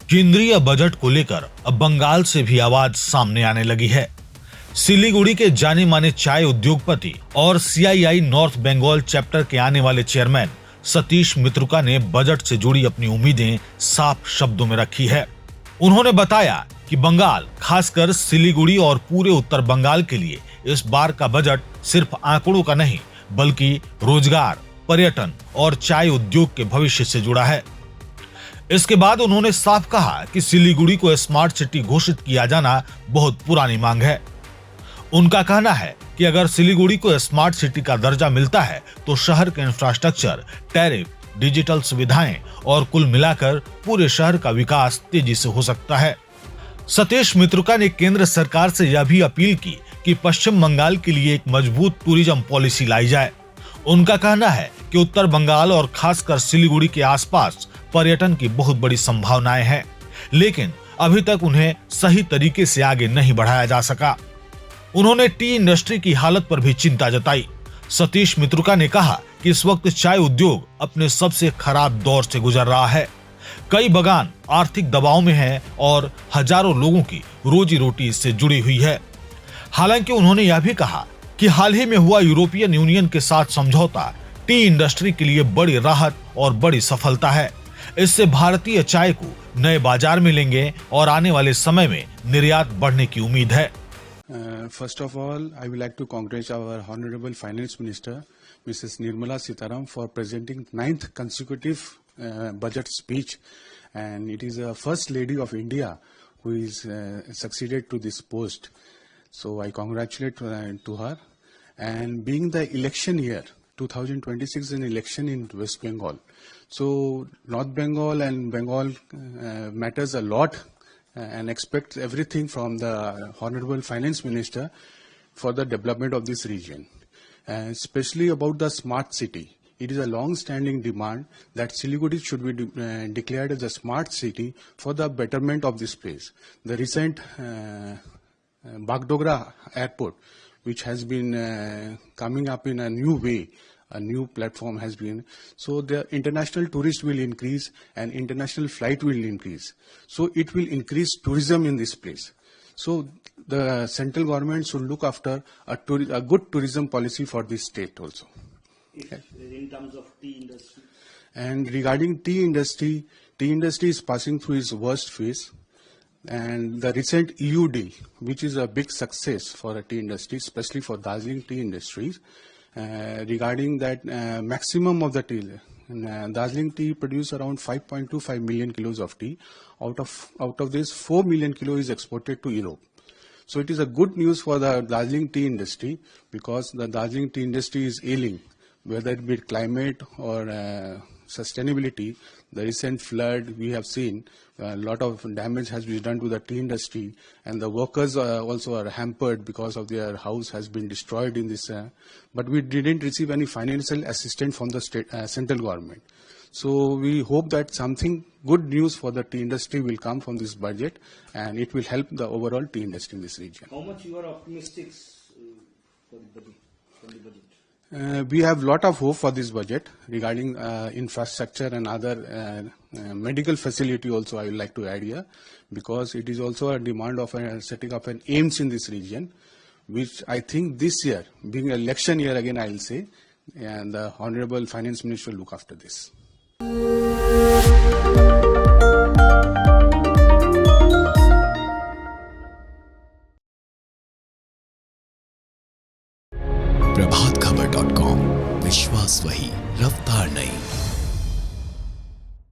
केंद्रीय बजट को लेकर अब बंगाल से भी आवाज सामने आने लगी है। सिलीगुड़ी के जाने माने चाय उद्योगपति और सीआईआई नॉर्थ बंगाल चैप्टर के आने वाले चेयरमैन सतीश मित्रुका ने बजट से जुड़ी अपनी उम्मीदें साफ शब्दों में रखी है। उन्होंने बताया कि बंगाल, खासकर सिलीगुड़ी और पूरे उत्तर बंगाल के लिए इस बार का बजट सिर्फ आंकड़ों का नहीं, बल्कि रोजगार, पर्यटन और चाय उद्योग के भविष्य से जुड़ा है। इसके बाद उन्होंने साफ कहा कि सिलीगुड़ी को स्मार्ट सिटी घोषित किया जाना बहुत पुरानी मांग है। उनका कहना है कि अगर सिलीगुड़ी को स्मार्ट सिटी का दर्जा मिलता है तो शहर के इंफ्रास्ट्रक्चर, टैरिफ, डिजिटल सुविधाएं और कुल मिलाकर पूरे शहर का विकास तेजी से हो सकता है। सतीश मित्रुका ने केंद्र सरकार से यह भी अपील की कि पश्चिम बंगाल के लिए एक मजबूत टूरिज्म पॉलिसी लाई जाए। उनका कहना है कि उत्तर बंगाल और खासकर सिलीगुड़ी के आसपास पर्यटन की बहुत बड़ी संभावनाएं हैं, लेकिन अभी तक उन्हें सही तरीके से आगे नहीं बढ़ाया जा सका। उन्होंने टी इंडस्ट्री की हालत पर भी चिंता जताई। सतीश मित्रुका ने कहा कि इस वक्त चाय उद्योग अपने सबसे खराब दौर से गुजर रहा है। कई बागान आर्थिक दबाव में हैं और हजारों लोगों की रोजी रोटी इससे जुड़ी हुई है। हालांकि उन्होंने यह भी कहा कि हाल ही में हुआ यूरोपियन यूनियन के साथ समझौता टी इंडस्ट्री के लिए बड़ी राहत और बड़ी सफलता है। इससे भारतीय चाय को नए बाजार मिलेंगे और आने वाले समय में निर्यात बढ़ने की उम्मीद है। First of all, I would like to congratulate our Honorable Finance Minister, Mrs. Nirmala Sitaram, for presenting 9th consecutive budget speech, and it is the First Lady of India who is succeeded to this post. So I congratulate to her. And being the election year, 2026 is an election in West Bengal. So North Bengal and Bengal matters a lot. And expect everything from the Honorable Finance Minister for the development of this region, especially about the smart city. It is a long-standing demand that Siliguri should be declared as a smart city for the betterment of this place. The recent Bagdogra airport, which has been coming up in a new way, a new platform has been, so the international tourists will increase and international flight will increase. So it will increase tourism in this place. So the central government should look after a good tourism policy for this state also. In terms of tea industry? And regarding tea industry is passing through its worst phase. And the recent EU deal, which is a big success for a tea industry, especially for Darjeeling tea industries, regarding that maximum of the tea. Darjeeling tea produce around 5.25 million kilos of tea. Out of this, 4 million kilos is exported to Europe. So it is a good news for the Darjeeling tea industry, because the Darjeeling tea industry is ailing, whether it be climate or sustainability. The recent flood we have seen, a lot of damage has been done to the tea industry, and the workers also are hampered because of their house has been destroyed in this. But we didn't receive any financial assistance from the central government. So we hope that something good news for the tea industry will come from this budget, and it will help the overall tea industry in this region. How much you are optimistic for the budget? We have lot of hope for this budget regarding infrastructure and other medical facility also. I would like to add here, because it is also a demand of setting up an AIIMS in this region, which I think this year, being an election year again, I will say, and the Honorable Finance Minister will look after this. प्रभातखबर.com, विश्वास वही, रफ्तार नहीं।